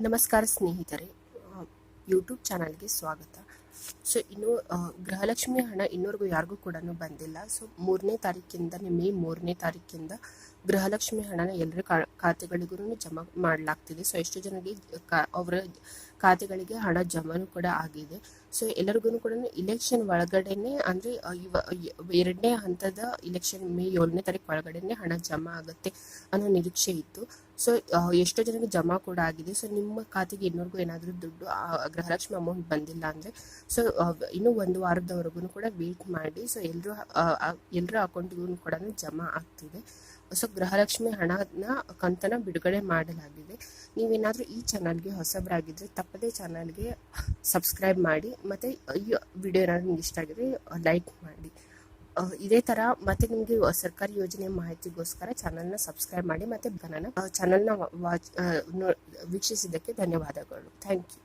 ನಮಸ್ಕಾರ ಸ್ನೇಹಿತರೆ, ಯೂಟ್ಯೂಬ್ ಚಾನಲ್ಗೆ ಸ್ವಾಗತ. ಸೊ ಇನ್ನು ಗೃಹಲಕ್ಷ್ಮಿ ಹಣ ಇನ್ನೂವರೆಗೂ ಯಾರಿಗೂ ಕೂಡ ಬಂದಿಲ್ಲ. ಸೊ 3ನೇ ತಾರೀಕಿಂದ ಮೇ 3ನೇ ತಾರೀಕಿಂದ ಗೃಹಲಕ್ಷ್ಮಿ ಹಣನ ಎಲ್ಲರ ಖಾತೆಗಳಿಗೂ ಜಮಾ ಮಾಡಲಾಗ್ತಿದೆ. ಸೊ ಎಷ್ಟು ಜನರಿಗೆ ಅವರ ಖಾತೆಗಳಿಗೆ ಹಣ ಜಮಾನು ಕೂಡ ಆಗಿದೆ. ಸೊ ಎಲ್ಲರಿಗೂ ಕೂಡ ಇಲೆಕ್ಷನ್ ಒಳಗಡೆನೆ ಅಂದರೆ 2ನೇ ಹಂತದ ಇಲೆಕ್ಷನ್ ಮೇ 7ನೇ ತಾರೀಕು ಒಳಗಡೆನೆ ಹಣ ಜಮಾ ಆಗುತ್ತೆ ಅನ್ನೋ ನಿರೀಕ್ಷೆ ಇತ್ತು. ಸೊ ಎಷ್ಟೋ ಜನಕ್ಕೆ ಜಮಾ ಕೂಡ ಆಗಿದೆ. ಸೊ ನಿಮ್ಮ ಖಾತೆಗೆ ಇನ್ನೂವರೆಗೂ ಏನಾದರೂ ದುಡ್ಡು ಗೃಹಲಕ್ಷ್ಮಿ ಅಮೌಂಟ್ ಬಂದಿಲ್ಲ ಅಂದರೆ ಸೊ ಇನ್ನೂ 1 ವಾರದವರೆಗೂ ಕೂಡ ವೇಟ್ ಮಾಡಿ. ಸೊ ಎಲ್ಲರ ಅಕೌಂಟಿಗೂ ಕೂಡ ಜಮಾ ಆಗ್ತಿದೆ. ಸೊ ಗೃಹಲಕ್ಷ್ಮಿ ಹಣನ ಕಂತನ ಬಿಡುಗಡೆ ಮಾಡಲಾಗಿದೆ. ನೀವೇನಾದರೂ ಈ ಚಾನಲ್ಗೆ ಹೊಸಬರಾಗಿದ್ದರೆ ತಪ್ಪದೇ ಚಾನಲ್ಗೆ ಸಬ್ಸ್ಕ್ರೈಬ್ ಮಾಡಿ, ಮತ್ತು ಈ ವಿಡಿಯೋ ಏನಾದರೂ ನಿಮ್ಗೆ ಇಷ್ಟ ಆಗಿದ್ರೆ ಲೈಕ್ ಮಾಡಿ. ಇದೇ ಥರ ಮತ್ತೆ ನಿಮಗೆ ಸರ್ಕಾರಿ ಯೋಜನೆಯ ಮಾಹಿತಿಗೋಸ್ಕರ ಚಾನಲ್ನ ಸಬ್ಸ್ಕ್ರೈಬ್ ಮಾಡಿ, ಮತ್ತು ಚಾನಲ್ನ ವೀಕ್ಷಿಸಿದ್ದಕ್ಕೆ ಧನ್ಯವಾದಗಳು. Thank you.